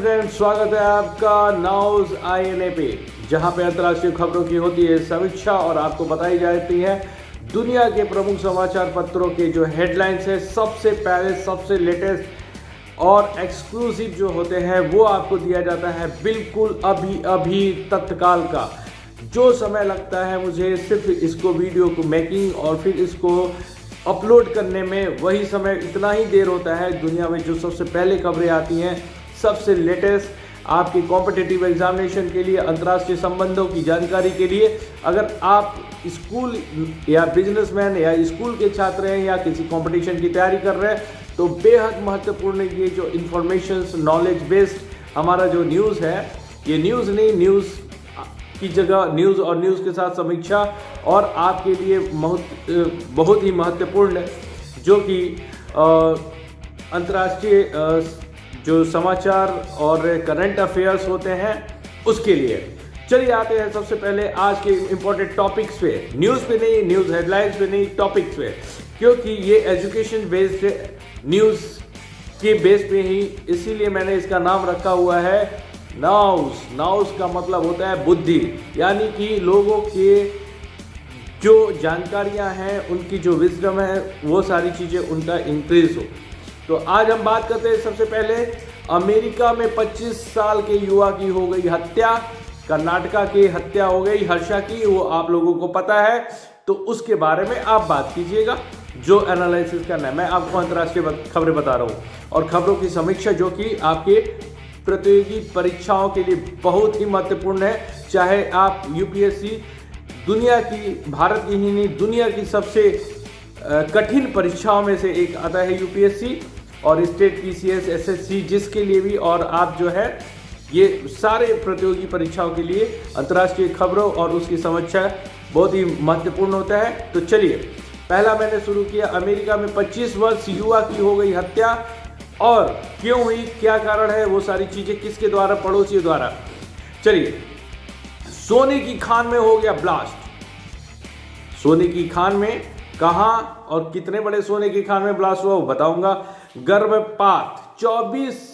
Friends, स्वागत है आपका नाउज INA पे, जहां पे अंतर्राष्ट्रीय खबरों की होती है समीक्षा और आपको बताई जाती है दुनिया के प्रमुख समाचार पत्रों के जो हेडलाइंस है सबसे पहले, सबसे लेटेस्ट और एक्सक्लूसिव जो होते हैं वो आपको दिया जाता है बिल्कुल अभी अभी तत्काल का। जो समय लगता है मुझे सिर्फ इसको वीडियो को मेकिंग और फिर इसको अपलोड करने में, वही समय इतना ही देर होता है। दुनिया में जो सबसे पहले खबरें आती हैं, सबसे लेटेस्ट आपकी कॉम्पिटिटिव एग्जामिनेशन के लिए, अंतर्राष्ट्रीय संबंधों की जानकारी के लिए, अगर आप स्कूल या बिजनेसमैन या स्कूल के छात्र हैं या किसी कंपटीशन की तैयारी कर रहे हैं, तो बेहद महत्वपूर्ण ये जो इंफॉर्मेशंस, नॉलेज बेस्ड हमारा जो न्यूज़ है, ये न्यूज़ नहीं, न्यूज़ की जगह न्यूज़ और न्यूज़ के साथ समीक्षा और आपके लिए बहुत ही महत्वपूर्ण है, जो कि अंतर्राष्ट्रीय जो समाचार और करंट अफेयर्स होते हैं उसके लिए। चलिए आते हैं सबसे पहले आज के इम्पोर्टेंट टॉपिक्स पे, न्यूज़ पे नहीं, न्यूज़ हेडलाइंस पे नहीं, टॉपिक्स पे, क्योंकि ये एजुकेशन बेस्ड न्यूज़ के बेस पे ही, इसीलिए मैंने इसका नाम रखा हुआ है नाउस। नाउस का मतलब होता है बुद्धि, यानी कि लोगों के जो जानकारियां हैं, उनकी जो विजडम है, वो सारी चीज़ें उनका इंक्रीज हो। तो आज हम बात करते हैं सबसे पहले अमेरिका में 25 साल के युवा की हो गई हत्या, कर्नाटका की हत्या हो गई हर्षा की, वो आप लोगों को पता है, तो उसके बारे में आप बात कीजिएगा जो एनालिसिस करना है। मैं आपको अंतर्राष्ट्रीय खबरें बता रहा हूँ और खबरों की समीक्षा जो कि आपके प्रतियोगी परीक्षाओं के लिए बहुत ही महत्वपूर्ण है। चाहे आप UPSC, दुनिया की, भारत की ही नहीं, दुनिया की सबसे कठिन परीक्षाओं में से एक आता है UPSC और स्टेट PCS, SSC, जिसके लिए भी, और आप जो है ये सारे प्रतियोगी परीक्षाओं के लिए अंतर्राष्ट्रीय खबरों और उसकी समीक्षा बहुत ही महत्वपूर्ण होता है। तो चलिए, पहला मैंने शुरू किया, अमेरिका में 25 वर्ष युवा की हो गई हत्या, और क्यों हुई, क्या कारण है, वो सारी चीजें किसके द्वारा, पड़ोसियों द्वारा। चलिए, सोने की खान में हो गया ब्लास्ट। सोने की खान में कहां और कितने बड़े सोने की खान में ब्लास्ट हुआ वो बताऊंगा। गर्भपात 24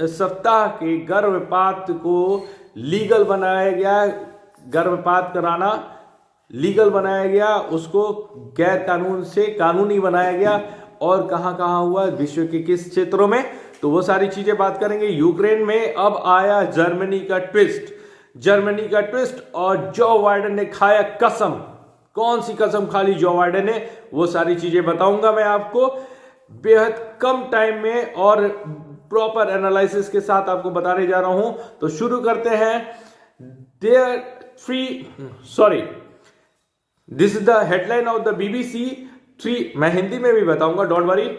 सप्ताह के गर्भपात को लीगल बनाया गया। गर्भपात कराना लीगल बनाया गया, उसको गैर कानून से कानूनी बनाया गया। और कहां कहां हुआ, विश्व के किस क्षेत्रों में, तो वो सारी चीजें बात करेंगे। यूक्रेन में अब आया जर्मनी का ट्विस्ट, जर्मनी का ट्विस्ट, और जो बाइडेन ने खाया कसम। कौन सी कसम खा ली जो बाइडेन ने, वो सारी चीजें बताऊंगा मैं आपको बेहद कम टाइम में और प्रॉपर एनालिसिस के साथ आपको बताने जा रहा हूं। तो शुरू करते हैं। This is the headline of the BBC। मैं हिंदी में भी बताऊंगा, don't worry.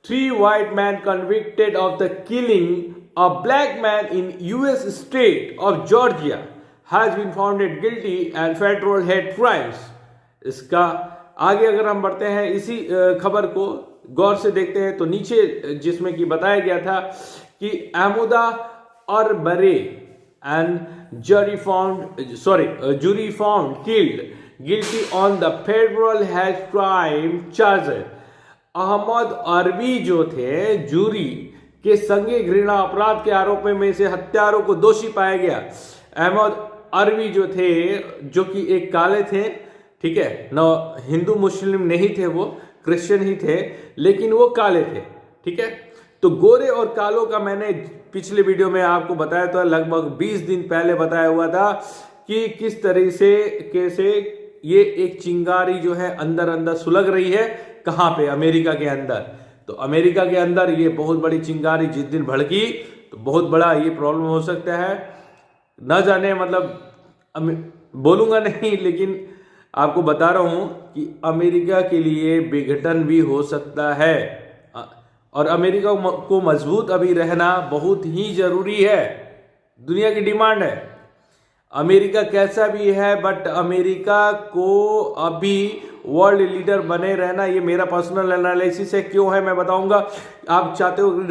3 white men convicted of the killing a black man in US state of Georgia has been found guilty and federal hate crimes। इसका आगे अगर हम बढ़ते हैं, इसी खबर को गौर से देखते हैं, तो नीचे जिसमें कि बताया गया था कि Ahmaud Arbery and jury found guilty on the federal hate crime charges। Ahmaud Arbery जो थे, जूरी के संज्ञेय घृणा अपराध के आरोप में से हत्यारों को दोषी पाया गया। अहमद अरबी जो थे, जो कि एक काले थे, ठीक है न, हिंदू मुस्लिम नहीं थे, वो क्रिश्चियन ही थे, लेकिन वो काले थे, ठीक है। तो गोरे और कालों का मैंने पिछले वीडियो में आपको बताया था, लगभग 20 दिन पहले बताया हुआ था कि किस तरह से कैसे ये एक चिंगारी जो है अंदर अंदर सुलग रही है। कहां पे, अमेरिका के अंदर। तो अमेरिका के अंदर ये बहुत बड़ी चिंगारी जिस दिन भड़की, तो बहुत बड़ा ये प्रॉब्लम हो सकता है। न जाने, मतलब बोलूंगा नहीं, लेकिन आपको बता रहा हूं कि अमेरिका के लिए विघटन भी हो सकता है और अमेरिका को मजबूत अभी रहना बहुत ही जरूरी है। दुनिया की डिमांड है। अमेरिका कैसा भी है, बट अमेरिका को अभी वर्ल्ड लीडर बने रहना, ये मेरा पर्सनल एनालिसिस है। क्यों है मैं बताऊंगा। आप चाहते हो फिर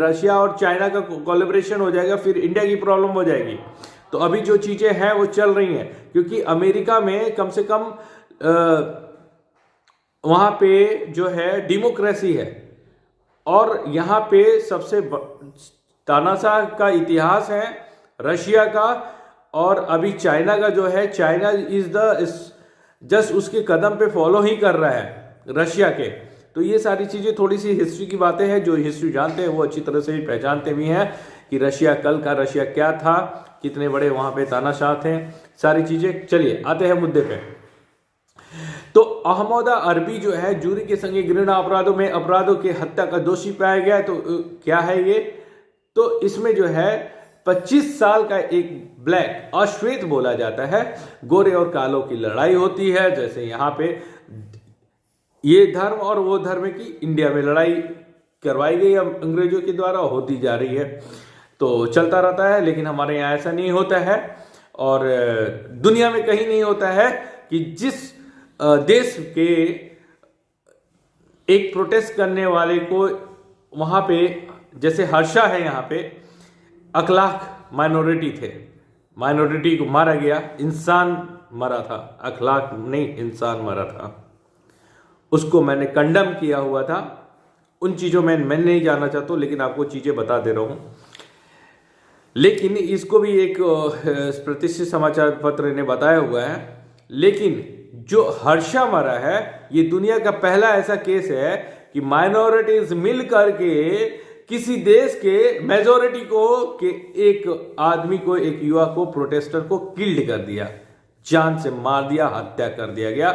रशिया और चाइना का कोलैबोरेशन हो जाएगा, फिर इंडिया की प्रॉब्लम हो जाएगी। तो अभी जो चीजें हैं वो चल रही हैं, क्योंकि अमेरिका में कम से कम वहां पे जो है डेमोक्रेसी है और यहाँ पे सबसे तानाशाह का इतिहास है रशिया का, और अभी चाइना का जो है, चाइना इज जस्ट उसके कदम पे फॉलो ही कर रहा है रशिया के। तो ये सारी चीज़ें थोड़ी सी हिस्ट्री की बातें हैं, जो हिस्ट्री जानते हैं वो अच्छी तरह से पहचानते भी हैं कि रशिया कल का रशिया क्या था, कितने बड़े वहाँ पे तानाशाह थे, सारी चीज़ें। चलिए आते हैं मुद्दे पे। तो अहमदा अरबी जो है जूरी के संगे घृणा अपराधों के हत्या का दोषी पाया गया। तो क्या है ये, तो इसमें जो है 25 साल का एक ब्लैक अश्वेत बोला जाता है, गोरे और कालों की लड़ाई होती है। जैसे यहाँ पे ये धर्म और वो धर्म की इंडिया में लड़ाई करवाई गई अंग्रेजों के द्वारा, होती जा रही है, तो चलता रहता है। लेकिन हमारे यहाँ ऐसा नहीं होता है, और दुनिया में कहीं नहीं होता है कि जिस देश के एक प्रोटेस्ट करने वाले को वहां पे, जैसे हर्षा है यहाँ पे, अखलाक माइनॉरिटी थे, माइनॉरिटी को मारा गया, इंसान मरा था, अखलाक नहीं इंसान मरा था, उसको मैंने कंडम किया हुआ था। उन चीज़ों में मैं नहीं जानना चाहता, लेकिन आपको चीज़ें बता दे रहा हूँ। लेकिन इसको भी एक प्रतिष्ठित समाचार पत्र ने बताया हुआ है। लेकिन जो हर्षा मरा है, ये दुनिया का पहला ऐसा केस है कि माइनॉरिटीज मिल करके किसी देश के मेजोरिटी को, के एक आदमी को, एक युवा को, प्रोटेस्टर को किल्ड कर दिया, जान से मार दिया, हत्या कर दिया गया।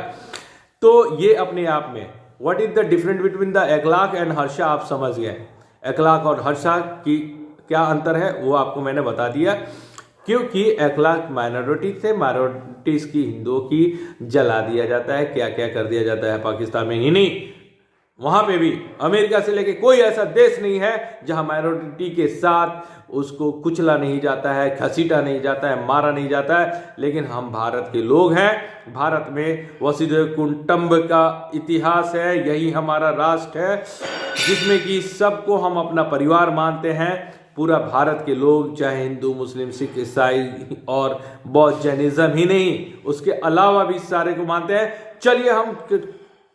तो ये अपने आप में what is the difference between the Akhlaq and Harsha, आप समझ गए। अखलाक और हर्षा की क्या अंतर है वो आपको मैंने बता दिया, क्योंकि अखलाक माइनॉरिटी थे, माइनॉरिटीज की, हिंदुओं की जला दिया जाता है, क्या क्या कर दिया जाता है पाकिस्तान में ही नहीं, वहां पे भी, अमेरिका से लेके कोई ऐसा देश नहीं है जहां माइनॉरिटी के साथ उसको कुचला नहीं जाता है, घसीटा नहीं जाता है, मारा नहीं जाता है। लेकिन हम भारत के लोग हैं, भारत में वसुधैव कुटुंब का इतिहास है, यही हमारा राष्ट्र है जिसमें कि सबको हम अपना परिवार मानते हैं। पूरा भारत के लोग, चाहे हिंदू, मुस्लिम, सिख, ईसाई और बौद्ध, जैनिज्म ही नहीं, उसके अलावा भी सारे को मानते हैं। चलिए हम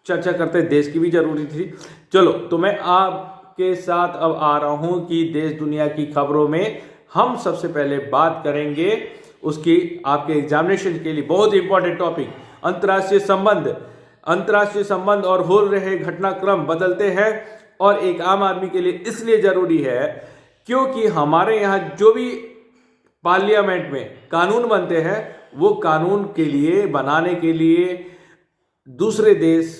चर्चा करते हैं, देश की भी जरूरी थी। चलो, तो मैं आपके साथ अब आ रहा हूं कि देश दुनिया की खबरों में हम सबसे पहले बात करेंगे उसकी, आपके एग्जामिनेशन के लिए बहुत इंपॉर्टेंट टॉपिक, अंतर्राष्ट्रीय संबंध और हो रहे घटनाक्रम बदलते हैं। और एक आम आदमी के लिए इसलिए जरूरी है क्योंकि हमारे यहाँ जो भी पार्लियामेंट में कानून बनते हैं, वो कानून के लिए, बनाने के लिए दूसरे देश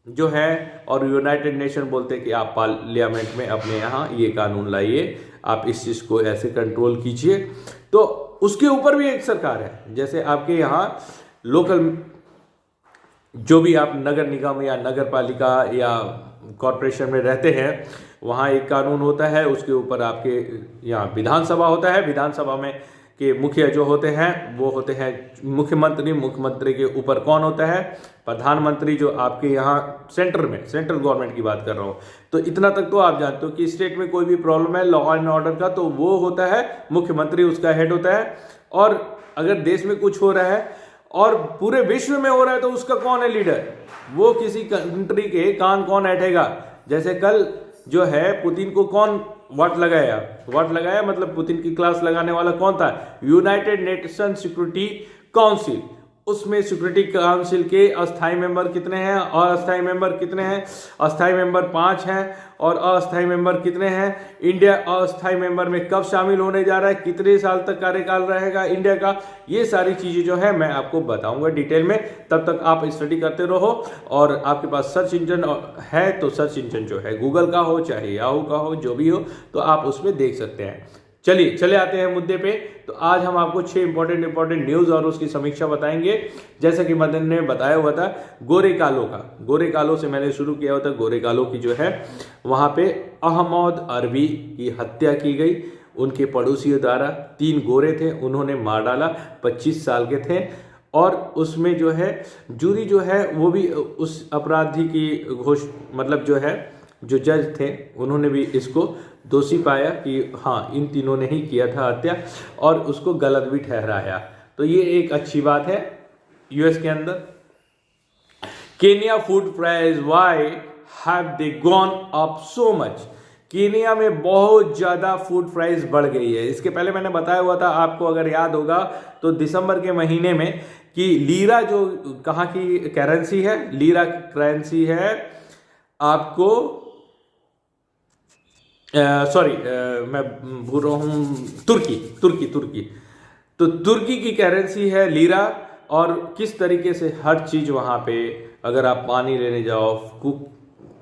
जो है और यूनाइटेड नेशन बोलते हैं कि आप पार्लियामेंट में अपने यहाँ ये कानून लाइए, आप इस चीज़ को ऐसे कंट्रोल कीजिए। तो उसके ऊपर भी एक सरकार है। जैसे आपके यहाँ लोकल जो भी आप नगर निगम या नगर पालिका या कॉरपोरेशन में रहते हैं, वहाँ एक कानून होता है, उसके ऊपर आपके यहाँ विधानसभा होता है। विधानसभा में के मुखिया जो होते हैं वो होते हैं मुख्यमंत्री। मुख्यमंत्री के ऊपर कौन होता है? प्रधानमंत्री, जो आपके यहाँ सेंटर में, सेंट्रल गवर्नमेंट की बात कर रहा हूँ। तो इतना तक तो आप जानते हो कि स्टेट में कोई भी प्रॉब्लम है लॉ एंड ऑर्डर का, तो वो होता है मुख्यमंत्री, उसका हेड होता है। और अगर देश में कुछ हो रहा है और पूरे विश्व में हो रहा है तो उसका कौन है लीडर? वो किसी कंट्री के कान कौन ऐठेगा? जैसे कल जो है पुतिन को कौन वाट लगाया मतलब पुतिन की क्लास लगाने वाला कौन था? United nation security council. उसमें सिक्योरिटी काउंसिल के अस्थायी मेंबर कितने हैं और अस्थायी मेंबर कितने हैं? अस्थायी मेंबर 5 हैं और अस्थायी मेंबर कितने हैं? इंडिया अस्थायी मेंबर में कब शामिल होने जा रहा है, कितने साल तक कार्यकाल रहेगा इंडिया का, ये सारी चीजें जो है मैं आपको बताऊंगा डिटेल में। तब तक आप स्टडी करते रहो। और आपके पास सर्च इंजन है तो सर्च इंजन जो है गूगल का हो चाहे याहू का हो, जो भी हो, तो आप उसमें देख सकते हैं। चलिए चले आते हैं मुद्दे पे। तो आज हम आपको 6 इंपॉर्टेंट न्यूज़ और उसकी समीक्षा बताएंगे। जैसा कि मदन ने बताया हुआ था गोरे कालो का, गोरे कालो से मैंने शुरू किया हुआ था। गोरे कालो की जो है वहाँ पे अहमद अरबी की हत्या की गई उनके पड़ोसियों द्वारा। 3 गोरे थे, उन्होंने मार डाला, 25 साल के थे। और उसमें जो है जूरी जो है वो भी उस अपराधी की मतलब जो है जो जज थे उन्होंने भी इसको दोषी पाया कि हाँ इन तीनों ने ही किया था हत्या, और उसको गलत भी ठहराया। तो ये एक अच्छी बात है। यूएस के अंदर Kenya food price, why have they gone up so much? Kenya में बहुत ज़्यादा फूड प्राइस बढ़ गई है। इसके पहले मैंने बताया हुआ था आपको, अगर याद होगा तो दिसंबर के महीने में, कि लीरा जो कहाँ की करेंसी है, लीरा करेंसी है आपको, सॉरी मैं भूल रहा हूँ, तुर्की। तो तुर्की की करेंसी है लीरा। और किस तरीके से हर चीज़ वहाँ पे, अगर आप पानी लेने जाओ,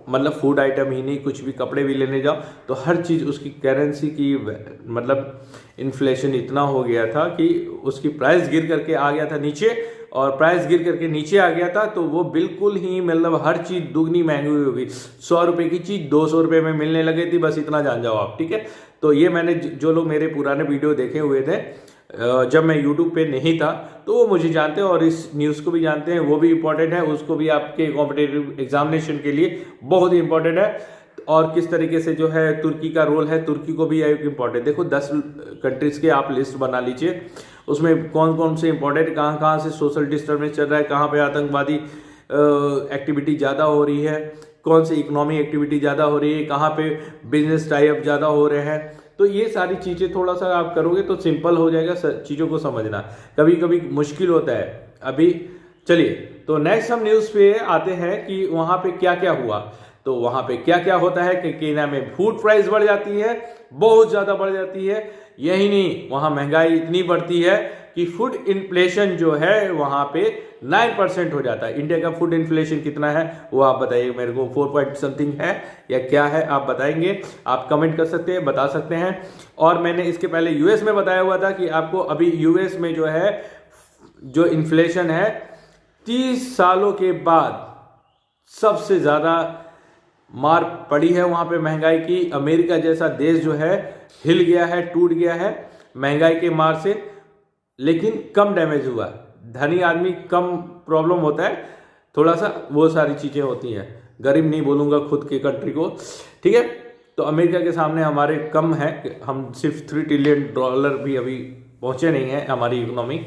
मतलब फूड आइटम ही नहीं, कुछ भी कपड़े भी लेने जाओ, तो हर चीज़ उसकी करेंसी की, मतलब इन्फ्लेशन इतना हो गया था कि उसकी प्राइस गिर करके आ गया था नीचे, और प्राइस गिर करके नीचे आ गया था तो वो बिल्कुल ही, मतलब हर चीज़ दुगनी महंगी हो गई। 100 रुपये की चीज़ 200 रुपये में मिलने लगी थी, बस इतना जान जाओ आप, ठीक है। तो ये मैंने, जो लोग मेरे पुराने वीडियो देखे हुए थे जब मैं YouTube पे नहीं था, तो वो मुझे जानते हैं और इस न्यूज़ को भी जानते हैं। वो भी इम्पोर्टेंट है, उसको भी आपके कॉम्पिटिटिव एग्जामिनेशन के लिए बहुत ही इंपॉर्टेंट है। और किस तरीके से जो है तुर्की का रोल है, तुर्की को भी एक इम्पॉर्टेंट, देखो 10 कंट्रीज के आप लिस्ट बना लीजिए, उसमें कौन कौन से इंपॉर्टेंट, कहाँ कहाँ से सोशल डिस्टर्बेंस चल रहा है, कहाँ पे आतंकवादी एक्टिविटी ज़्यादा हो रही है, कौन सी इकोनॉमी एक्टिविटी ज़्यादा हो रही है, कहाँ पे बिजनेस टाइप ज़्यादा हो रहे हैं। तो ये सारी चीज़ें थोड़ा सा आप करोगे तो सिंपल हो जाएगा चीज़ों को समझना, कभी कभी मुश्किल होता है। अभी चलिए, तो नेक्स्ट हम न्यूज़ पे आते हैं कि वहाँ पे क्या क्या हुआ। तो वहाँ पे क्या क्या होता है कि केन्या में फूड प्राइस बढ़ जाती है, बहुत ज़्यादा बढ़ जाती है। यही नहीं, वहाँ महंगाई इतनी बढ़ती है कि फूड इन्फ्लेशन जो है वहाँ पे 9% हो जाता है। इंडिया का फूड इन्फ्लेशन कितना है वो आप बताइए मेरे को, 4 पॉइंट समथिंग है या क्या है, आप बताएंगे, आप कमेंट कर सकते हैं, बता सकते हैं। और मैंने इसके पहले यूएस में बताया हुआ था कि आपको अभी यूएस में जो है, जो इन्फ्लेशन है 30 सालों के बाद सबसे ज़्यादा मार पड़ी है वहाँ पे महंगाई की। अमेरिका जैसा देश जो है हिल गया है, टूट गया है महंगाई के मार से, लेकिन कम डैमेज हुआ। धनी आदमी कम प्रॉब्लम होता है, थोड़ा सा वो सारी चीज़ें होती हैं, गरीब नहीं बोलूँगा खुद के कंट्री को, ठीक है। तो अमेरिका के सामने हमारे कम है, हम सिर्फ $3 ट्रिलियन भी अभी पहुँचे नहीं है हमारी इकोनॉमी।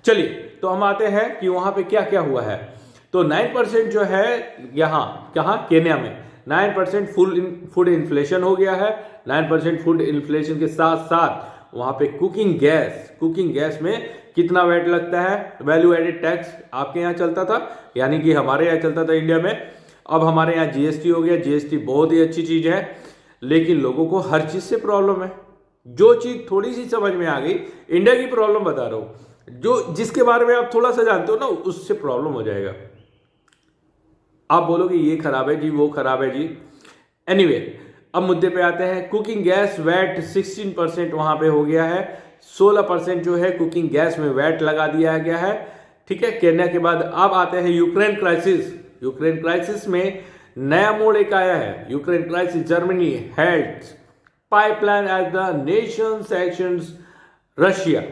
चलिए, तो हम आते हैं कि वहाँ पे क्या क्या हुआ है। तो 9% जो है यहाँ, कहाँ, केन्या में 9% फूड इन्फ्लेशन हो गया है। 9% फूड इन्फ्लेशन के साथ साथ वहाँ पे कुकिंग गैस में कितना वैट लगता है, वैल्यू एडेड टैक्स आपके यहाँ चलता था, यानी कि हमारे यहाँ चलता था इंडिया में, अब हमारे यहाँ जीएसटी हो गया। जीएसटी बहुत ही अच्छी चीज़ है, लेकिन लोगों को हर चीज़ से प्रॉब्लम है। जो चीज़ थोड़ी सी समझ में आ गई, इंडिया की प्रॉब्लम बता रहा हूँ, जो जिसके बारे में आप थोड़ा सा जानते हो ना, उससे प्रॉब्लम हो जाएगा। आप बोलोगे ये खराब है जी, वो खराब है जी। एनीवे, अब मुद्दे पे आते हैं। कुकिंग गैस वैट 16% वहां पे हो गया है। 16% जो है कुकिंग गैस में वैट लगा दिया गया है, ठीक है, केन्या के बाद। अब आते हैं यूक्रेन क्राइसिस में नया मोड़ एक आया है। Ukraine crisis, Germany holds pipeline as the nation sanctions Russia.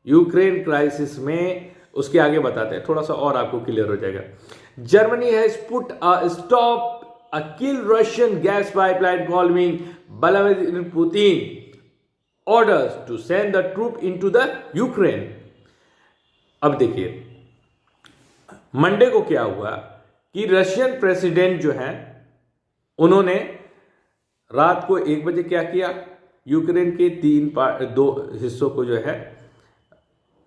Ukraine crisis में, उसके आगे बताते हैं, थोड़ा सा और आपको क्लियर हो जाएगा। Germany has put a stop a kill Russian gas pipeline following Vladimir Putin orders to send the troop into the Ukraine। अब देखिए, मंडे को क्या हुआ कि रशियन प्रेसिडेंट जो हैं, उन्होंने रात को 1 बजे क्या किया, यूक्रेन के 2 हिस्सों को जो है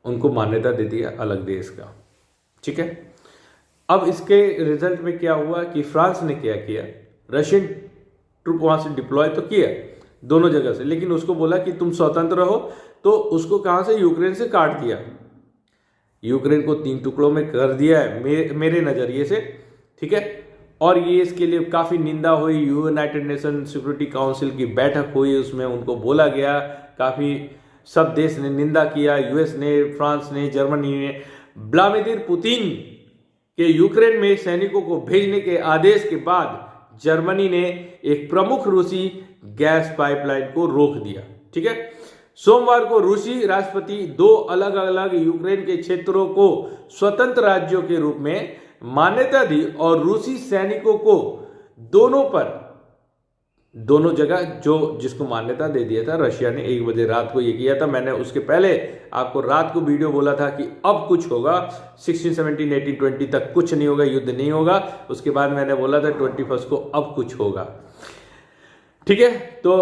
उनको मान्यता दे दिया अलग देश का, ठीक है। अब इसके रिजल्ट में क्या हुआ कि फ्रांस ने क्या किया, रशियन ट्रूप वहां से डिप्लॉय तो किया दोनों जगह से, लेकिन उसको बोला कि तुम स्वतंत्र रहो, तो उसको कहां से, यूक्रेन से काट दिया। यूक्रेन को 3 टुकड़ों में कर दिया है मेरे नजरिए से, ठीक है। और ये इसके लिए काफी निंदा हुई, यूनाइटेड नेशन सिक्योरिटी काउंसिल की बैठक हुई, उसमें उनको बोला गया, काफी सब देश ने निंदा किया, यूएस ने, फ्रांस ने, जर्मनी ने। व्लादिमीर पुतिन के यूक्रेन में सैनिकों को भेजने के आदेश के बाद जर्मनी ने एक प्रमुख रूसी गैस पाइपलाइन को रोक दिया, ठीक है। सोमवार को रूसी राष्ट्रपति 2 अलग अलग यूक्रेन के क्षेत्रों को स्वतंत्र राज्यों के रूप में मान्यता दी और रूसी सैनिकों को दोनों जगह जो जिसको मान्यता दे दिया था, रशिया ने 1 बजे रात को ये किया था। मैंने उसके पहले आपको रात को वीडियो बोला था कि अब कुछ होगा, 16, 17, 18, 20 तक कुछ नहीं होगा, युद्ध नहीं होगा। उसके बाद मैंने बोला था 21 को अब कुछ होगा, ठीक है, तो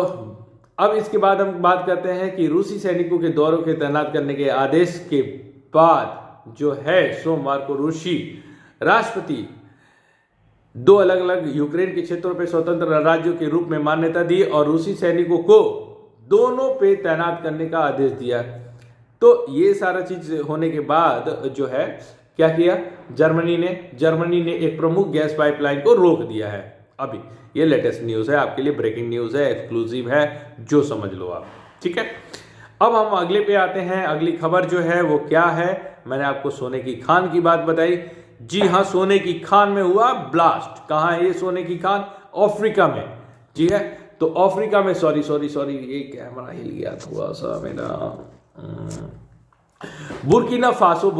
अब इसके बाद हम बात करते हैं कि रूसी सैनिकों के दौरों के तैनात करने के आदेश के बाद जो है सोमवार को रूसी राष्ट्रपति 2 अलग अलग यूक्रेन के क्षेत्रों पर स्वतंत्र राज्यों के रूप में मान्यता दी और रूसी सैनिकों को दोनों पे तैनात करने का आदेश दिया। तो ये सारा चीज होने के बाद जो है क्या किया, जर्मनी ने एक प्रमुख गैस पाइपलाइन को रोक दिया है। अभी ये लेटेस्ट न्यूज है, आपके लिए ब्रेकिंग न्यूज है, एक्सक्लूसिव है, जो समझ लो आप। ठीक है, अब हम अगले पे आते हैं। अगली खबर जो है वो क्या है, मैंने आपको सोने की खान की बात बताई। जी हाँ, सोने की खान में हुआ ब्लास्ट। कहाँ है ये सोने की खान? अफ्रीका में। जी है, तो अफ्रीका में सॉरी ये कैमरा हिल गया थोड़ा सा मेरा। बुर्किना फासो,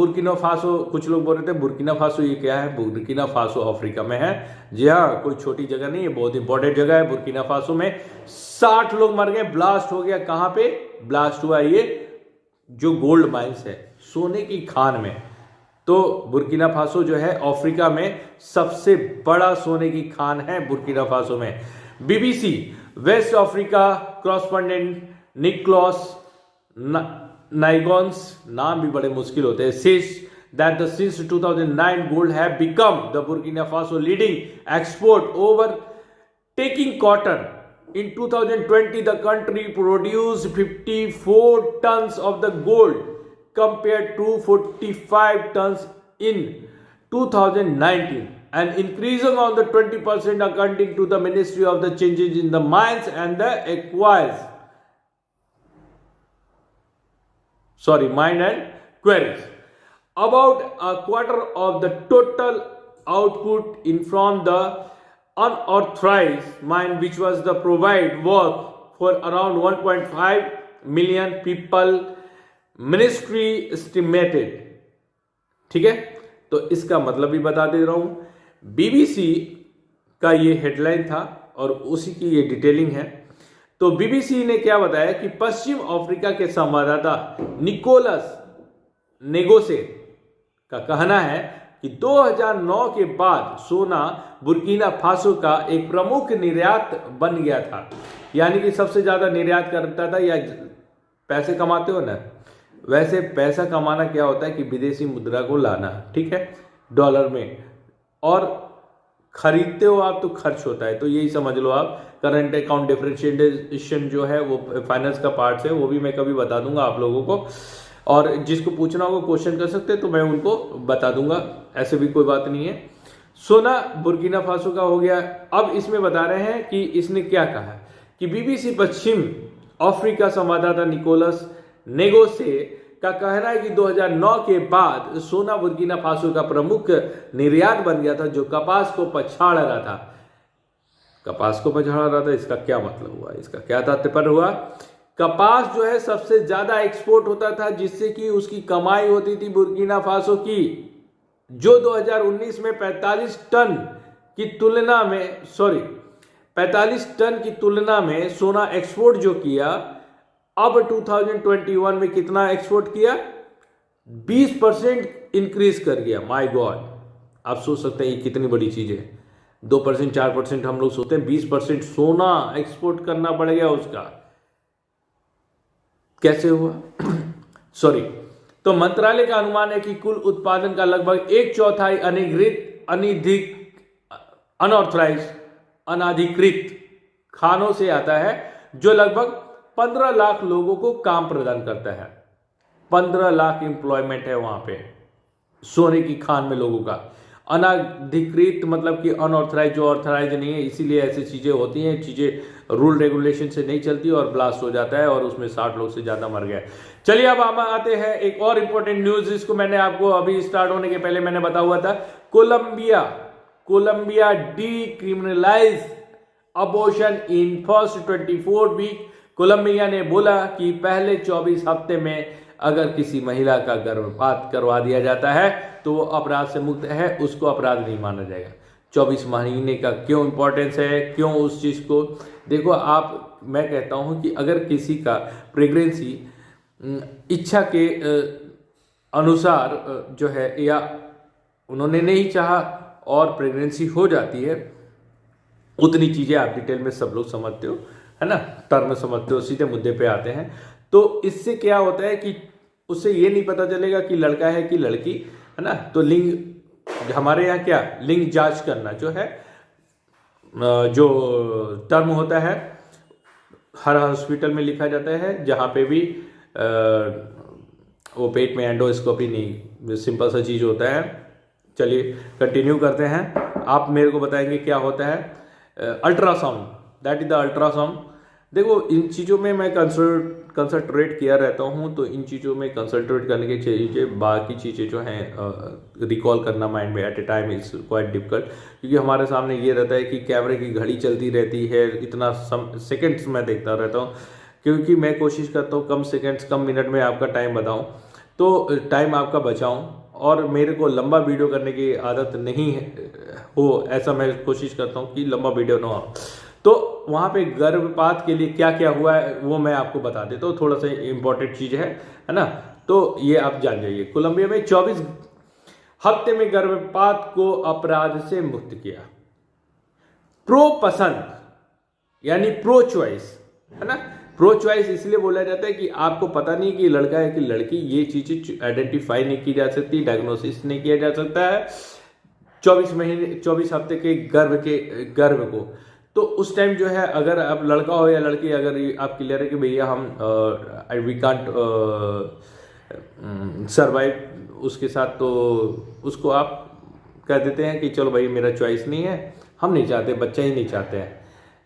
कुछ लोग बोल रहे थे बुर्किना फासो ये क्या है? बुर्किना फासो अफ्रीका में है। जी हाँ, कोई छोटी जगह नहीं है, बहुत इंपॉर्टेंट जगह है। बुर्किना फासो में 60 लोग मर गए, ब्लास्ट हो गया। कहां पे ब्लास्ट हुआ? ये जो गोल्ड माइंस है सोने की खान में। तो बुर्किना फासो जो है अफ्रीका में सबसे बड़ा सोने की खान है बुर्किना फासो में। BBC West Africa correspondent Nicolas Negoce, नाम भी बड़े मुश्किल होते हैं, says that since 2009 gold have become the Burkina Faso leading export overtaking cotton. In 2020 the country produced 54 tons of the gold compared to 45 tons in 2019, and increasing on the 20% according to the Ministry of the Changes in the Mines and the Mine and Quarries. About a quarter of the total output in from the unauthorized mine, which was the provide work for around 1.5 million people, ministry estimated. ठीक है, तो इसका मतलब भी बता दे रहा हूं। BBC का ये हेडलाइन था और उसी की ये डिटेलिंग है। तो बीबीसी ने क्या बताया कि पश्चिम अफ्रीका के संवाददाता निकोलस नेगोसे का कहना है कि 2009 के बाद सोना बुर्किना फासो का एक प्रमुख निर्यात बन गया था। यानी कि सबसे ज्यादा निर्यात करता था। या पैसे कमाते हो ना, वैसे पैसा कमाना क्या होता है कि विदेशी मुद्रा को लाना, ठीक है, डॉलर में, और खरीदते हो आप तो खर्च होता है। तो यही समझ लो आप। करंट अकाउंट डिफरेंशिएशन जो है वो फाइनेंस का पार्ट है, वो भी मैं कभी बता दूंगा आप लोगों को। और जिसको पूछना होगा क्वेश्चन कर सकते हैं, तो मैं उनको बता दूंगा, ऐसे भी कोई बात नहीं है। सोना बुर्किना फासो का हो गया। अब इसमें बता रहे हैं कि इसने क्या कहा कि बीबीसी पश्चिम अफ्रीका संवाददाता निकोलस नेगोसे का कहना है कि 2009 के बाद सोना बुर्किना फासो का प्रमुख निर्यात बन गया था, जो कपास को पछाड़ रहा था। कपास को पछाड़ रहा था, इसका क्या मतलब हुआ? इसका क्या तात्पर्य हुआ? कपास जो है सबसे ज्यादा एक्सपोर्ट होता था, जिससे कि उसकी कमाई होती थी बुर्किना फासो की, जो 2019 में 45 टन की तुलना में सोना एक्सपोर्ट जो किया, अब 2021 में कितना एक्सपोर्ट किया? 20% इंक्रीज कर गया। माय गॉड, आप सोच सकते हैं ये कितनी बड़ी चीज है। 2% 4% हम लोग सोचते हैं, 20% सोना एक्सपोर्ट करना पड़ गया उसका। कैसे हुआ? तो मंत्रालय का अनुमान है कि कुल उत्पादन का लगभग 1/4 अनाधिकृत खानों से आता है, जो लगभग 15 लाख लोगों को काम प्रदान करता है। 15 लाख एम्प्लॉयमेंट है वहां पे सोने की खान में लोगों का। अनाधिकृत मतलब कि अनऑथराइज, जो ऑथराइज नहीं है, इसीलिए ऐसी चीजें होती हैं। चीजें रूल रेगुलेशन से नहीं चलती और ब्लास्ट हो जाता है, और उसमें 60 लोग से ज्यादा मर गए। चलिए अब हम आते हैं एक और इंपॉर्टेंट न्यूज, जिसको मैंने आपको अभी स्टार्ट होने के पहले मैंने बता हुआ था। Colombia decriminalize abortion in first 24 week. Colombia ने बोला कि पहले 24 हफ्ते में अगर किसी महिला का गर्भपात करवा दिया जाता है तो वो अपराध से मुक्त है, उसको अपराध नहीं माना जाएगा। 24 महीने का क्यों इंपॉर्टेंस है, क्यों उस चीज को देखो आप। मैं कहता हूं कि अगर किसी का प्रेगनेंसी इच्छा के अनुसार जो है, या उन्होंने नहीं चाहा और प्रेगनेंसी हो जाती है, उतनी चीजें आप डिटेल में सब लोग समझते हो, है ना, टर्म समझते हो, सीधे मुद्दे पे आते हैं। तो इससे क्या होता है कि उससे ये नहीं पता चलेगा कि लड़का है कि लड़की, है ना। तो लिंग, हमारे यहाँ क्या लिंग जांच करना जो है, जो टर्म होता है हर हॉस्पिटल में लिखा जाता है, जहाँ पे भी वो पेट में एंडोस्कोपी नहीं, सिंपल सा चीज़ होता है। चलिए कंटिन्यू करते हैं। आप मेरे को बताएंगे क्या होता है ultrasound, that is the ultrasound. देखो इन चीज़ों में मैं कंसंट्रेट किया रहता हूँ, तो इन चीज़ों में कंसंट्रेट करने की चीज़ें, बाकी चीज़ें जो हैं रिकॉल करना माइंड में at a time is quite difficult, क्योंकि हमारे सामने ये रहता है कि कैमरे की घड़ी चलती रहती है, इतना सेकेंड्स मैं देखता रहता हूँ, क्योंकि मैं कोशिश करता हूँ कम सेकेंड्स कम मिनट में आपका टाइम बताऊँ, तो टाइम आपका बचाऊँ, और मेरे को लंबा वीडियो करने की आदत नहीं हो, ऐसा मैं कोशिश करता हूँ कि लंबा वीडियो ना हो। तो वहाँ पे गर्भपात के लिए क्या क्या हुआ है वो मैं आपको बता देता हूँ, थोड़ा सा इंपॉर्टेंट चीज़ है ना। तो ये आप जान जाइए। कोलंबिया में 24 हफ्ते में गर्भपात को अपराध से मुक्त किया। प्रो पसंद यानी प्रो चॉइस, है ना। प्रो चॉइस इसलिए बोला जाता है कि आपको पता नहीं कि लड़का है कि लड़की, ये चीज़ें आइडेंटिफाई नहीं की जा सकती, डायग्नोसिस नहीं किया जा सकता है 24 हफ्ते के गर्भ को। तो उस टाइम जो है, अगर आप लड़का हो या लड़की, अगर आप क्लियर है कि भैया हम वी कांट सर्वाइव उसके साथ, तो उसको आप कह देते हैं कि चलो भाई मेरा चॉइस नहीं है, हम नहीं चाहते, बच्चा ही नहीं चाहते हैं।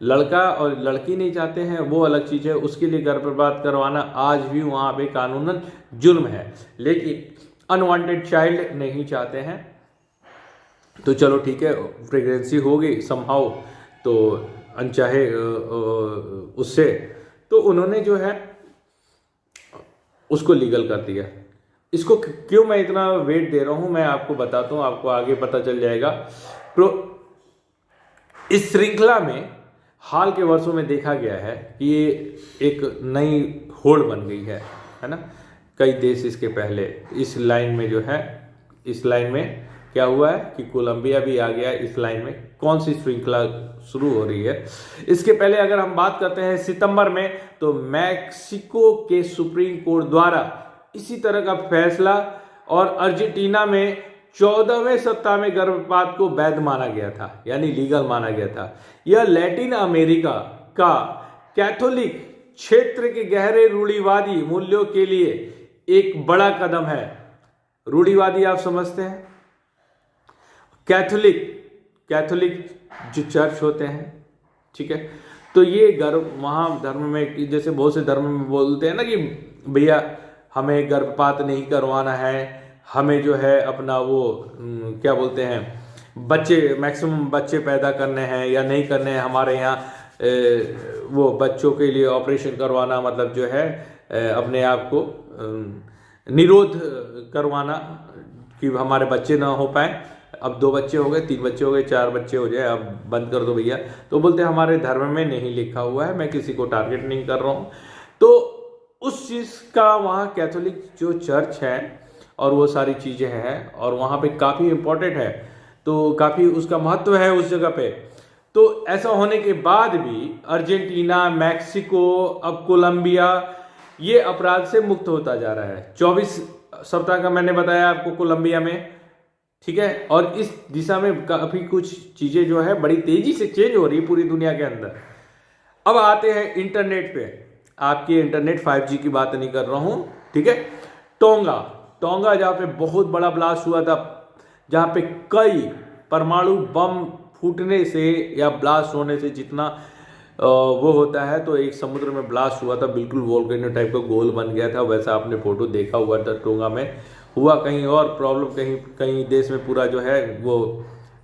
लड़का और लड़की नहीं चाहते हैं वो अलग चीज़ है, उसके लिए गर्भपात करवाना आज भी वहाँ पे कानूनन जुर्म है। लेकिन अनवांटेड चाइल्ड नहीं चाहते हैं, तो चलो ठीक है, प्रेगनेंसी हो गई समहाउ, तो अनचाहे उससे, तो उन्होंने जो है उसको लीगल कर दिया। इसको क्यों मैं इतना वेट दे रहा हूँ मैं आपको बताता हूँ, आपको आगे पता चल जाएगा। तो इस श्रृंखला में हाल के वर्षों में देखा गया है कि ये एक नई होड़ बन गई है ना। कई देश इसके पहले इस लाइन में जो है, इस लाइन में क्या हुआ है कि कोलंबिया भी आ गया इस लाइन में। कौन सी श्रृंखला शुरू हो रही है इसके पहले अगर हम बात करते हैं सितंबर में, तो मैक्सिको के सुप्रीम कोर्ट द्वारा इसी तरह का फैसला, और अर्जेंटीना में 14वें सप्ताह में गर्भपात को वैध माना गया था, यानी लीगल माना गया था। यह लैटिन अमेरिका का कैथोलिक क्षेत्र के गहरे रूढ़िवादी मूल्यों के लिए एक बड़ा कदम है। रूढ़िवादी आप समझते हैं, कैथोलिक जो चर्च होते हैं, ठीक है। तो ये वहाँ धर्म में, जैसे बहुत से धर्म में बोलते हैं ना कि भैया हमें गर्भपात नहीं करवाना है, हमें जो है अपना वो क्या बोलते हैं, बच्चे मैक्सिमम बच्चे पैदा करने हैं या नहीं करने हैं। हमारे यहाँ वो बच्चों के लिए ऑपरेशन करवाना मतलब जो है अपने आप को निरोध करवाना कि हमारे बच्चे ना हो पाए। अब 2 बच्चे हो गए, 3 बच्चे हो गए, 4 बच्चे हो जाए, अब बंद कर दो भैया। तो बोलते हैं हमारे धर्म में नहीं लिखा हुआ है, मैं किसी को टारगेट नहीं कर रहा हूँ। तो उस चीज़ का वहाँ कैथोलिक जो चर्च है और वो सारी चीज़ें हैं, और वहाँ पे काफ़ी इम्पोर्टेंट है, तो काफ़ी उसका महत्व है उस जगह पे। तो ऐसा होने के बाद भी अर्जेंटीना, मैक्सिको, अब कोलंबिया ये अपराध से मुक्त होता जा रहा है। 24 सप्ताह का मैंने बताया आपको कोलंबिया में, ठीक है। और इस दिशा में काफ़ी कुछ चीज़ें जो है बड़ी तेज़ी से चेंज हो रही है पूरी दुनिया के अंदर। अब आते हैं इंटरनेट पे। आपकी इंटरनेट 5G की बात नहीं कर रहा हूँ, ठीक है। टोंगा जहाँ पे बहुत बड़ा ब्लास्ट हुआ था, जहाँ पे कई परमाणु बम फूटने से या ब्लास्ट होने से जितना वो होता है, तो एक समुद्र में ब्लास्ट हुआ था, बिल्कुल वोल्केनो टाइप का गोल बन गया था। वैसा आपने फोटो देखा हुआ था, टोंगा में हुआ। कहीं और प्रॉब्लम, कहीं देश में पूरा जो है वो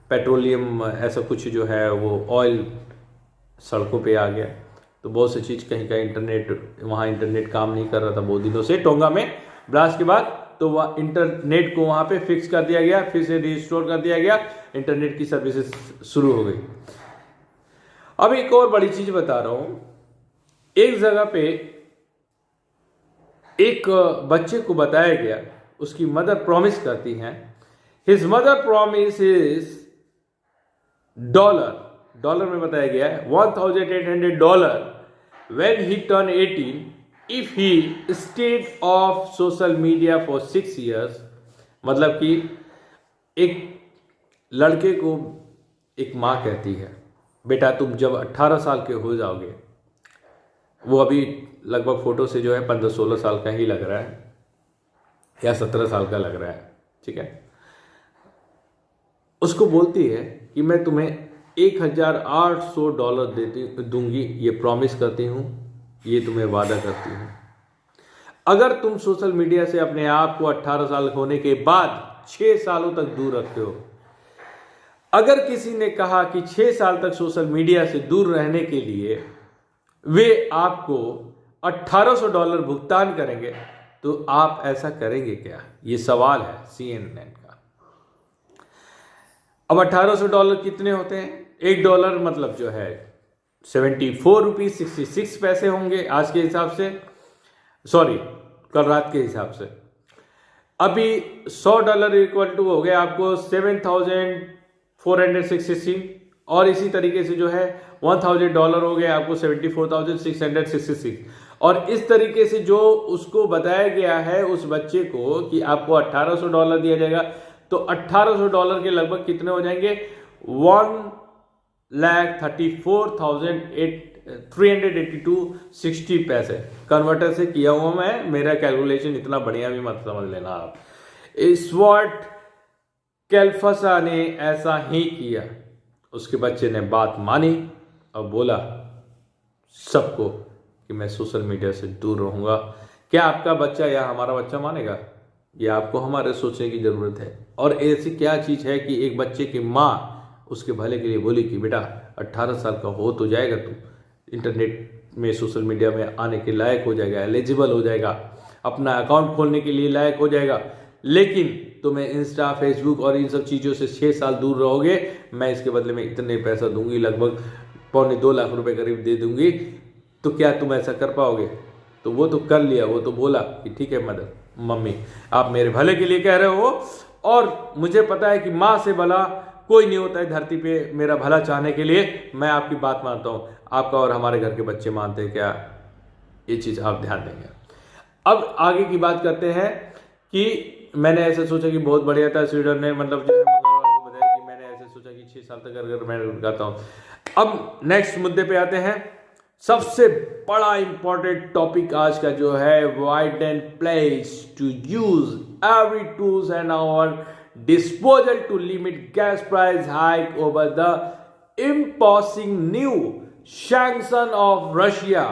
पेट्रोलियम ऐसा कुछ जो है वो ऑयल सड़कों पे आ गया। तो बहुत सी चीज़ कहीं वहाँ इंटरनेट काम नहीं कर रहा था बहुत दिनों से। टोंगा में ब्लास्ट के बाद तो वह इंटरनेट को वहाँ पे फिक्स कर दिया गया, फिर से रिस्टोर कर दिया गया, इंटरनेट की सर्विसेज शुरू हो गई। अब एक और बड़ी चीज बता रहा हूं। एक जगह पे एक बच्चे को बताया गया, उसकी मदर प्रॉमिस करती हैं, his mother promise is dollar में बताया गया है $1,800 when he turned 18, if he stayed off social media for 6 years, मतलब कि एक लड़के को एक माँ कहती है, बेटा तुम जब 18 साल के हो जाओगे, वो अभी लगभग फोटो से जो है 15-16 साल का ही लग रहा है या 17 साल का लग रहा है, ठीक है। उसको बोलती है कि मैं तुम्हें $1,800 दूंगी, ये प्रॉमिस करती हूँ, ये तुम्हें वादा करती हूँ, अगर तुम सोशल मीडिया से अपने आप को 18 साल होने के बाद 6 सालों तक दूर रखते हो। अगर किसी ने कहा कि 6 साल तक सोशल मीडिया से दूर रहने के लिए वे आपको $1,800 भुगतान करेंगे, तो आप ऐसा करेंगे क्या? ये सवाल है CNN का। अब $1,800 कितने होते हैं? $1 मतलब जो है 74 रुपीज 66 पैसे होंगे आज के हिसाब से, सॉरी कल रात के हिसाब से। अभी $100 इक्वल टू हो गया आपको 7,466, और इसी तरीके से जो है $1,000 हो गया आपको 74,666। और इस तरीके से जो उसको बताया गया है उस बच्चे को कि आपको $1,800 दिया जाएगा, तो $1,800 के लगभग कितने हो जाएंगे? 1,34,382.60 पैसे। कन्वर्टर से किया हुआ मैं, मेरा कैलकुलेशन इतना बढ़िया भी मत समझ लेना आप। स्वर्ट कैल्फसा ने ऐसा ही किया। उसके बच्चे ने बात मानी और बोला सबको कि मैं सोशल मीडिया से दूर रहूंगा। क्या आपका बच्चा या हमारा बच्चा मानेगा? या आपको हमारे सोचने की जरूरत है। और ऐसी क्या चीज है कि एक बच्चे की माँ उसके भले के लिए बोली कि बेटा 18 साल का हो तो जाएगा, तू इंटरनेट में सोशल मीडिया में आने के लायक हो जाएगा, एलिजिबल हो जाएगा, अपना अकाउंट खोलने के लिए लायक हो जाएगा, लेकिन तुम्हें इंस्टा फेसबुक और इन सब चीज़ों से 6 साल दूर रहोगे, मैं इसके बदले में इतने पैसा दूंगी, लगभग $2.25 लाख करीब दे दूंगी, तो क्या तुम ऐसा कर पाओगे? तो वो तो कर लिया, वो तो बोला कि ठीक है मम्मी आप मेरे भले के लिए कह रहे हो, और मुझे पता है कि माँ से भला कोई नहीं होता है धरती पे मेरा भला चाहने के लिए, मैं आपकी बात मानता हूँ। आपका और हमारे घर के बच्चे मानते हैं क्या? ये चीज़ आप ध्यान देंगे। अब आगे की बात करते हैं कि मैंने ऐसे सोचा कि बहुत बढ़िया था स्वीडन ने, मतलब जो है मंगलवार को बताया कि मैंने ऐसे सोचा कि 6 साल तक अगर मैं गाता हूँ। अब नेक्स्ट मुद्दे पे आते हैं। सबसे बड़ा इंपॉर्टेंट टॉपिक आज का जो है, Biden pledge to use every tools and our disposal to limit gas price hike over the imposing new sanction of Russia।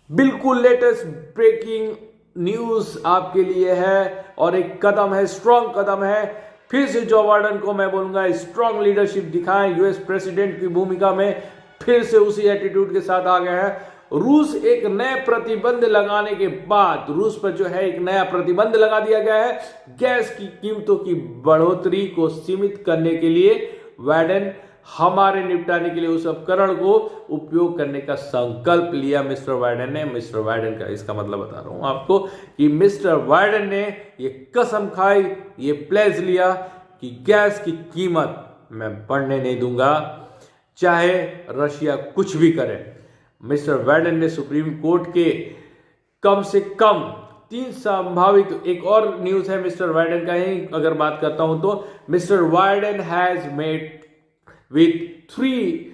बिल्कुल लेटेस्ट ब्रेकिंग न्यूज आपके लिए है, और एक कदम है, स्ट्रॉन्ग कदम है। फिर से जो बाइडेन को मैं बोलूंगा स्ट्रॉन्ग लीडरशिप दिखाएं यूएस प्रेसिडेंट की भूमिका में, फिर से उसी एटीट्यूड के साथ आ गए हैं। रूस एक नए प्रतिबंध लगाने के बाद, रूस पर जो है एक नया प्रतिबंध लगा दिया गया है गैस की कीमतों की बढ़ोतरी को सीमित करने के लिए। बाइडेन हमारे निपटाने के लिए उस उपकरण को उपयोग करने का संकल्प लिया मिस्टर बाइडेन ने। मिस्टर बाइडेन का इसका मतलब बता रहा हूं आपको कि मिस्टर बाइडेन ने ये कसम खाई, ये प्लेज लिया कि गैस की कीमत मैं बढ़ने नहीं दूंगा, चाहे रशिया कुछ भी करे। मिस्टर बाइडेन ने सुप्रीम कोर्ट के कम से कम 3 संभावित, एक और न्यूज है मिस्टर बाइडेन का ही अगर बात करता हूं तो, mister Biden has made with 3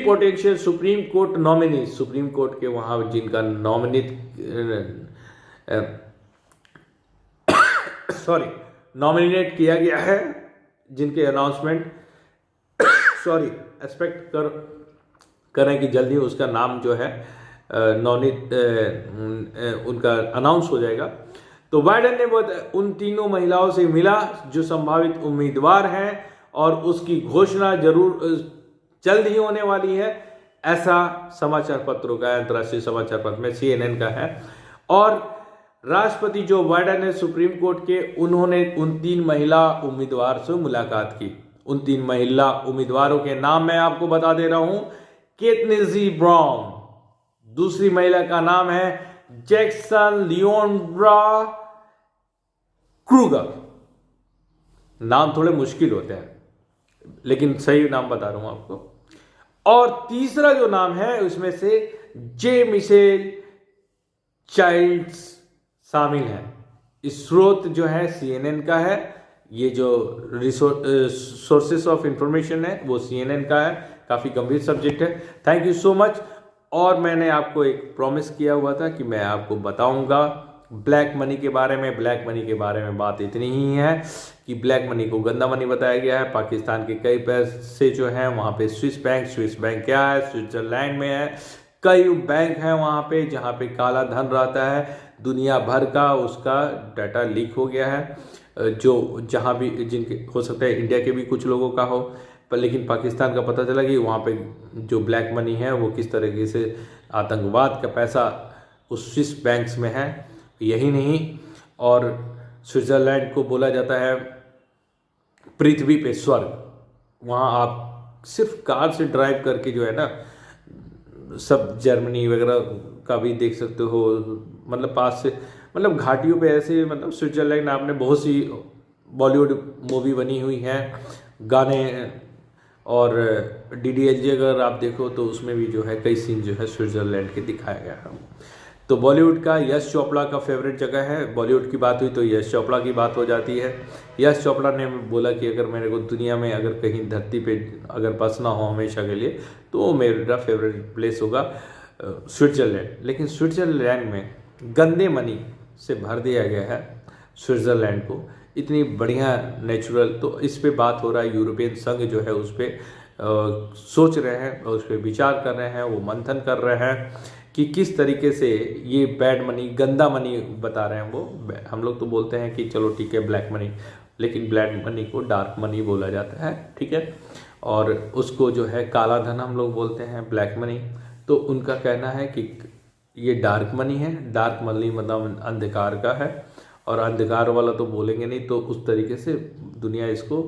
potential supreme court nominees. Supreme court के वहां जिनका नॉमिनेट किया गया है, जिनके अनाउंसमेंट एक्सपेक्ट करें कि जल्दी उसका नाम जो है उनका अनाउंस हो जाएगा। तो बाइडेन ने उन तीनों महिलाओं से मिला जो संभावित उम्मीदवार हैं, और उसकी घोषणा जरूर जल्द ही होने वाली है, ऐसा समाचार पत्रों का, अंतर्राष्ट्रीय समाचार पत्र में CNN का है। और राष्ट्रपति जो बाइडेन ने सुप्रीम कोर्ट के, उन्होंने उन 3 महिला उम्मीदवार से मुलाकात की। उन 3 महिला उम्मीदवारों के नाम मैं आपको बता दे रहा हूं। केतनी ब्राउन, दूसरी महिला का नाम है जैक्सन लियोन्ड्रा क्रूगर। नाम थोड़े मुश्किल होते हैं लेकिन सही नाम बता रहा हूं आपको। और तीसरा जो नाम है उसमें से जे मिशेल चाइल्ड्स शामिल है। स्रोत जो है CNN का है, ये जो सोर्सेस ऑफ इंफॉर्मेशन है वो CNN का है। काफ़ी गंभीर सब्जेक्ट है। Thank you so much. और मैंने आपको एक प्रॉमिस किया हुआ था कि मैं आपको बताऊंगा ब्लैक मनी के बारे में। ब्लैक मनी के बारे में बात इतनी ही है कि ब्लैक मनी को गंदा मनी बताया गया है। पाकिस्तान के कई पैसे जो हैं वहाँ पे स्विस बैंक क्या है, स्विट्जरलैंड में है। कई बैंक हैं वहाँ पे जहाँ पे काला धन रहता है दुनिया भर का, उसका डाटा लीक हो गया है। जो जहाँ भी जिनके हो सकता है इंडिया के भी कुछ लोगों का हो, पर लेकिन पाकिस्तान का पता चला कि वहाँ पे जो ब्लैक मनी है वो किस तरीके से आतंकवाद का पैसा उस स्विस बैंक्स में है। यही नहीं, और स्विट्ज़रलैंड को बोला जाता है पृथ्वी पे स्वर्ग। वहाँ आप सिर्फ कार से ड्राइव करके जो है ना सब जर्मनी वगैरह का भी देख सकते हो, मतलब पास से, मतलब घाटियों पे ऐसे, मतलब स्विट्ज़रलैंड आपने बहुत सी बॉलीवुड मूवी बनी हुई हैं, गाने, और DDLJ अगर आप देखो तो उसमें भी जो है कई सीन जो है स्विट्ज़रलैंड के दिखाया गया है। तो बॉलीवुड का यश चोपड़ा का फेवरेट जगह है। बॉलीवुड की बात हुई तो यश चोपड़ा की बात हो जाती है। यश चोपड़ा ने बोला कि अगर मेरे को दुनिया में अगर कहीं धरती पे अगर बसना हो हमेशा के लिए तो मेरा फेवरेट प्लेस होगा स्विट्ज़रलैंड। लेकिन स्विट्ज़रलैंड में गंदे मनी से भर दिया गया है स्विट्ज़रलैंड को, इतनी बढ़िया नेचुरल। तो इस पे बात हो रहा है, यूरोपियन संघ जो है उस पर सोच रहे हैं और उस पर विचार कर रहे हैं, वो मंथन कर रहे हैं कि किस तरीके से ये बैड मनी, गंदा मनी बता रहे हैं वो। हम लोग तो बोलते हैं कि चलो ठीक है ब्लैक मनी, लेकिन ब्लैक मनी को डार्क मनी बोला जाता है, ठीक है। और उसको जो है काला धन हम लोग बोलते हैं, ब्लैक मनी। तो उनका कहना है कि ये डार्क मनी है। डार्क मनी मतलब अंधकार का है, और अंधकार वाला तो बोलेंगे नहीं, तो उस तरीके से दुनिया इसको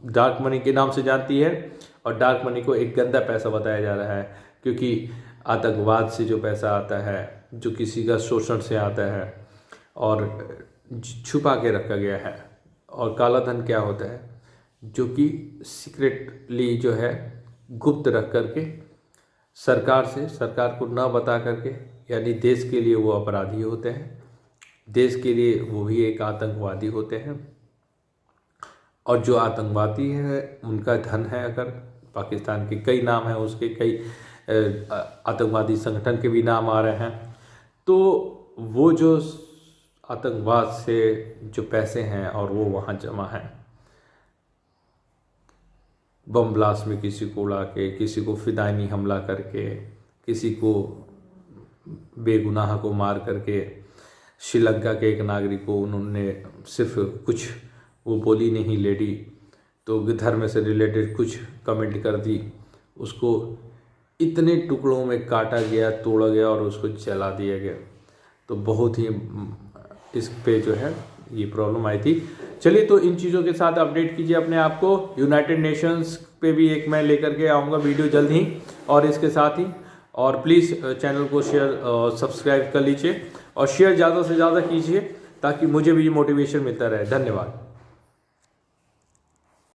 डार्क मनी के नाम से जानती है। और डार्क मनी को एक गंदा पैसा बताया जा रहा है, क्योंकि आतंकवाद से जो पैसा आता है, जो किसी का शोषण से आता है और छुपा के रखा गया है। और काला धन क्या होता है, जो कि सीक्रेटली जो है गुप्त रख करके सरकार को न बता करके, यानी देश के लिए वो अपराधी होते हैं, देश के लिए वो भी एक आतंकवादी होते हैं। और जो आतंकवादी है उनका धन है, अगर पाकिस्तान के कई नाम हैं, उसके कई आतंकवादी संगठन के भी नाम आ रहे हैं, तो वो जो आतंकवाद से जो पैसे हैं और वो वहाँ जमा हैं, बम ब्लास्ट में किसी को उड़ा के, किसी को फिदायनी हमला करके, किसी को बेगुनाह को मार करके, श्रीलंका के एक नागरिक को उन्होंने सिर्फ कुछ वो बोली नहीं लेडी, तो धर्म से रिलेटेड कुछ कमेंट कर दी, उसको इतने टुकड़ों में काटा गया, तोड़ा गया और उसको जला दिया गया। तो बहुत ही इस पे जो है ये प्रॉब्लम आई थी। चलिए, तो इन चीज़ों के साथ अपडेट कीजिए अपने आप को। यूनाइटेड नेशंस पे भी एक मैं लेकर के आऊँगा वीडियो जल्द ही, और इसके साथ ही, और प्लीज़ चैनल को शेयर और सब्सक्राइब कर लीजिए और शेयर ज़्यादा से ज़्यादा कीजिए ताकि मुझे भी मोटिवेशन मिलता रहे। धन्यवाद।